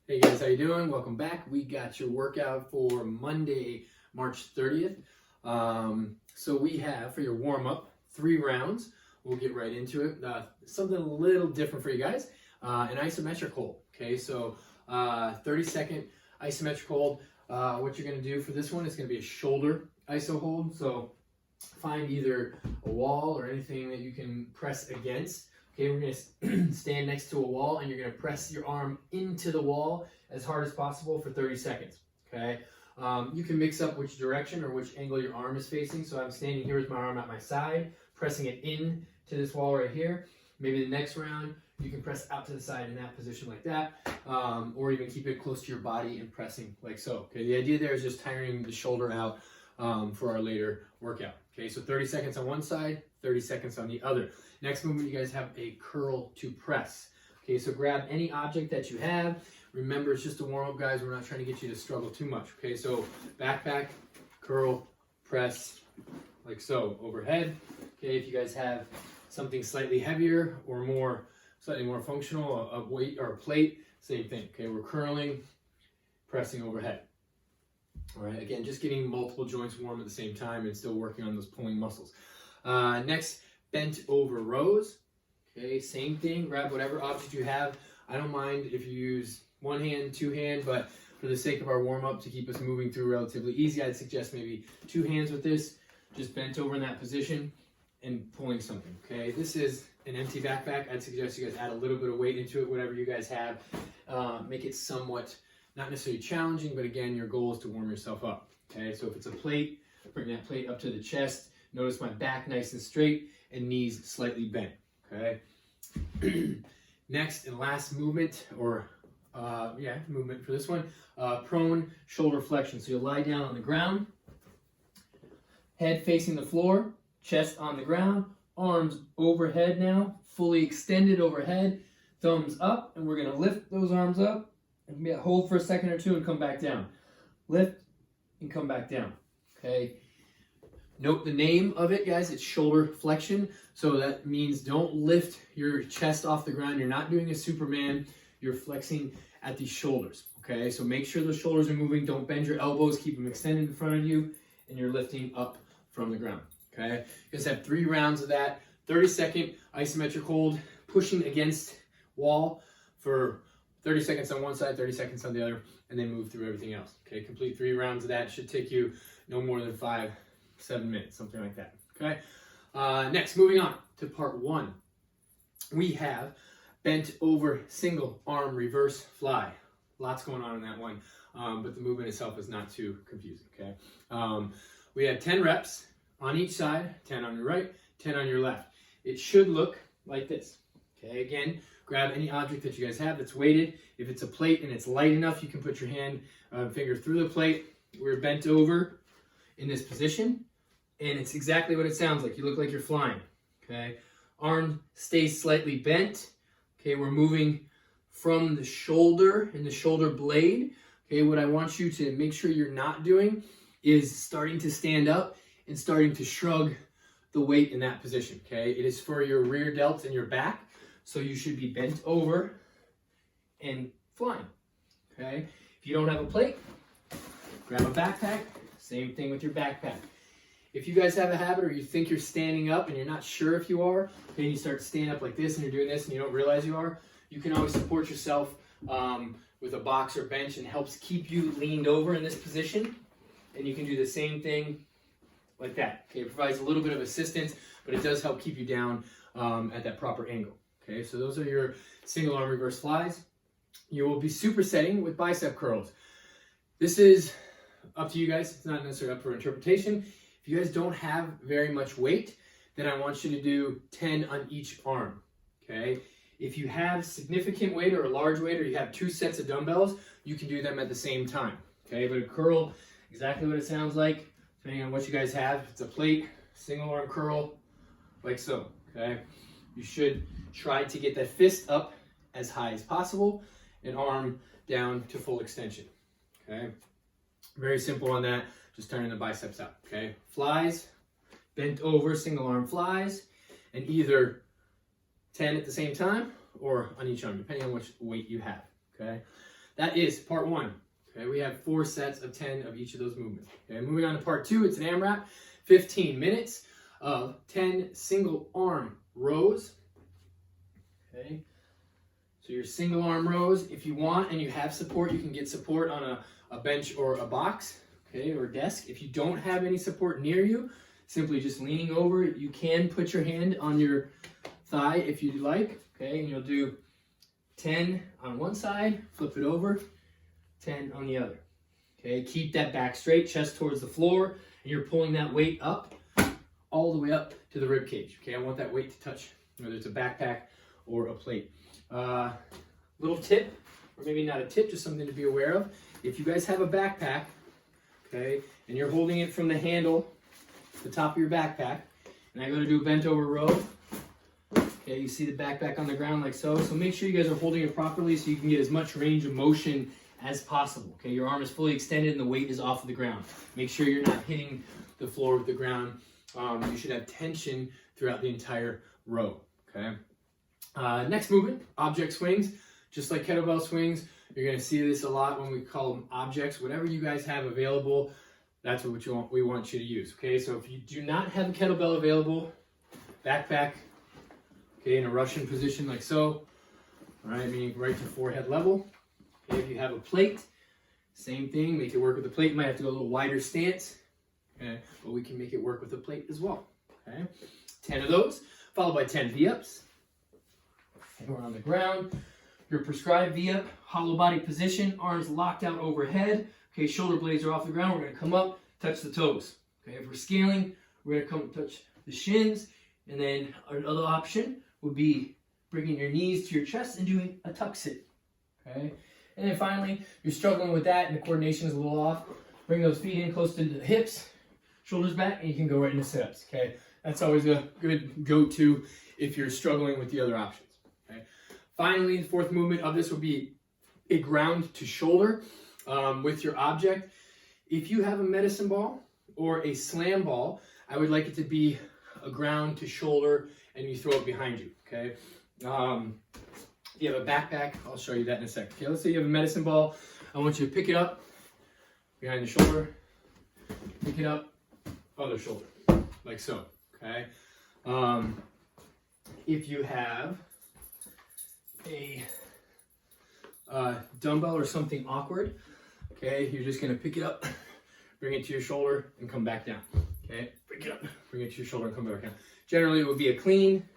Hey guys, how you doing? Welcome back. We got your workout for Monday, March 30th. So we have for your warm-up 3 rounds. We'll get right into it. Something a little different for you guys, an isometric hold. Okay, so 30-second isometric hold. What you're going to do for this one is going to be a shoulder iso hold. So find either a wall or anything that you can press against. Okay, we're going to stand next to a wall and you're going to press your arm into the wall as hard as possible for 30 seconds. Okay, you can mix up which direction or which angle your arm is facing. So I'm standing here with my arm at my side, pressing it in to this wall right here. Maybe the next round you can press out to the side in that position like that, or even keep it close to your body and pressing like so. Okay, the idea there is just tiring the shoulder out for our later workout. Okay, so 30 seconds on one side, 30 seconds on the other. Next movement, you guys have a curl to press. Okay, so grab any object that you have. Remember, it's just a warm-up, guys. We're not trying to get you to struggle too much. Okay, so backpack, curl, press, like so, overhead. Okay, if you guys have something slightly heavier or slightly more functional, a weight or a plate, same thing. Okay, we're curling, pressing overhead. All right, again, just getting multiple joints warm at the same time and still working on those pulling muscles. Next, bent over rows. Okay, same thing. Grab whatever object you have. I don't mind if you use one hand, two hand, but for the sake of our warm-up to keep us moving through relatively easy, I'd suggest maybe 2 hands with this, just bent over in that position and pulling something. Okay, this is an empty backpack. I'd suggest you guys add a little bit of weight into it, whatever you guys have. Make it somewhat, not necessarily challenging, but again, your goal is to warm yourself up. Okay, so if it's a plate, bring that plate up to the chest. Notice my back nice and straight and knees slightly bent. Okay. Next and last movement, or movement for this one, prone shoulder flexion. So you'll lie down on the ground, head facing the floor, chest on the ground, arms overhead now, fully extended overhead, thumbs up, and we're going to lift those arms up and hold for a second or two and come back down. Lift and come back down. Okay. Note the name of it, guys. It's shoulder flexion. So that means don't lift your chest off the ground. You're not doing a Superman. You're flexing at these shoulders. Okay, so make sure those shoulders are moving. Don't bend your elbows. Keep them extended in front of you, and you're lifting up from the ground. Okay, you guys have 3 rounds of that. 30-second isometric hold, pushing against wall for 30 seconds on one side, 30 seconds on the other, and then move through everything else. Okay, complete 3 rounds of that. Should take you no more than 5-7 minutes, something like that. Okay. Next, moving on to part 1, we have bent over single arm reverse fly. Lots going on in that one, but the movement itself is not too confusing. Okay. We have 10 reps on each side, 10 on your right, 10 on your left. It should look like this. Okay. Again, grab any object that you guys have that's weighted. If it's a plate and it's light enough, you can put your hand, finger through the plate. We're bent over in this position, and it's exactly what it sounds like. You look like you're flying. Okay, arm stays slightly bent. Okay, we're moving from the shoulder and the shoulder blade. Okay, what I want you to make sure you're not doing is starting to stand up and starting to shrug the weight in that position. Okay, it is for your rear delts and your back, so you should be bent over and flying. Okay, if you don't have a plate, grab a backpack. Same thing with your backpack. If you guys have a habit or you think you're standing up and you're not sure if you are, then you start standing up like this and you're doing this and you don't realize you are, you can always support yourself with a box or bench, and helps keep you leaned over in this position. And you can do the same thing like that. Okay, it provides a little bit of assistance, but it does help keep you down at that proper angle. Okay, so those are your single arm reverse flies. You will be supersetting with bicep curls. This is up to you guys. It's not necessarily up for interpretation. If you guys don't have very much weight, then I want you to do 10 on each arm. Okay. If you have significant weight or a large weight, or you have 2 sets of dumbbells, you can do them at the same time. Okay. But a curl, exactly what it sounds like, depending on what you guys have. If it's a plate, single arm curl, like so. Okay. You should try to get that fist up as high as possible and arm down to full extension. Okay. Very simple on that. Just turning the biceps out. Okay. Flies, bent over single arm flies, and either 10 at the same time or on each arm, depending on which weight you have. Okay. that is part 1. Okay, we have 4 sets of 10 of each of those movements. Okay, moving on to part 2, it's an AMRAP, 15 minutes of 10 single arm rows. Okay, so your single arm rows, if you want and you have support, you can get support on a bench or a box, okay, or a desk. If you don't have any support near you, simply just leaning over, you can put your hand on your thigh if you like, okay, and you'll do 10 on one side, flip it over, 10 on the other. Okay, keep that back straight, chest towards the floor, and you're pulling that weight up, all the way up to the rib cage. Okay, I want that weight to touch, whether it's a backpack or a plate. Little tip, or maybe not a tip, just something to be aware of. If you guys have a backpack, okay, and you're holding it from the handle, the top of your backpack, and I go to do a bent over row, okay, you see the backpack on the ground like so. So make sure you guys are holding it properly so you can get as much range of motion as possible. Okay, your arm is fully extended and the weight is off of the ground. Make sure you're not hitting the floor with the ground. You should have tension throughout the entire row. Okay. Next movement, object swings. Just like kettlebell swings, you're going to see this a lot when we call them objects. Whatever you guys have available, that's what we want you to use. Okay, so if you do not have a kettlebell available, backpack, okay, in a Russian position like so. All right, meaning right to forehead level. Okay, if you have a plate, same thing. Make it work with the plate. You might have to go a little wider stance. Okay, but we can make it work with the plate as well. Okay, 10 of those, followed by 10 V-ups. Okay, we're on the ground. Your prescribed V-up, hollow body position, arms locked out overhead. Okay, shoulder blades are off the ground. We're going to come up, touch the toes. Okay, if we're scaling, we're going to come touch the shins. And then another option would be bringing your knees to your chest and doing a tuck sit. Okay, and then finally, you're struggling with that and the coordination is a little off. Bring those feet in close to the hips, shoulders back, and you can go right into sit-ups. Okay, that's always a good go-to if you're struggling with the other options. Okay, finally, the 4th movement of this will be a ground to shoulder with your object. If you have a medicine ball or a slam ball, I would like it to be a ground to shoulder and you throw it behind you. Okay. If you have a backpack, I'll show you that in a second. Okay, let's say you have a medicine ball. I want you to pick it up behind the shoulder, pick it up, other shoulder, like so. Okay. If you have a dumbbell or something awkward, okay, you're just gonna pick it up, bring it to your shoulder, and come back down. Okay, pick it up, bring it to your shoulder, and come back down. Generally, it would be a clean.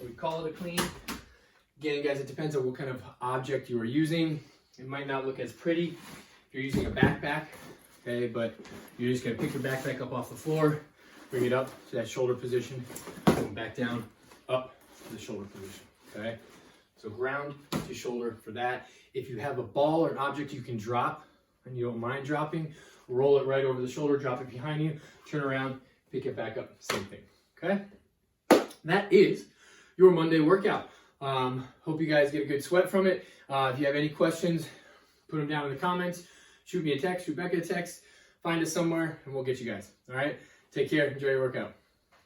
We call it a clean. Again, guys, it depends on what kind of object you are using. It might not look as pretty if you're using a backpack, okay, but you're just gonna pick your backpack up off the floor, bring it up to that shoulder position, and back down, up to the shoulder position, okay? So ground to shoulder for that. If you have a ball or an object you can drop, and you don't mind dropping, roll it right over the shoulder, drop it behind you, turn around, pick it back up, same thing, okay? That is your Monday workout. Hope you guys get a good sweat from it. If you have any questions, put them down in the comments. Shoot me a text, shoot Becca a text. Find us somewhere, and we'll get you guys. All right? Take care. Enjoy your workout.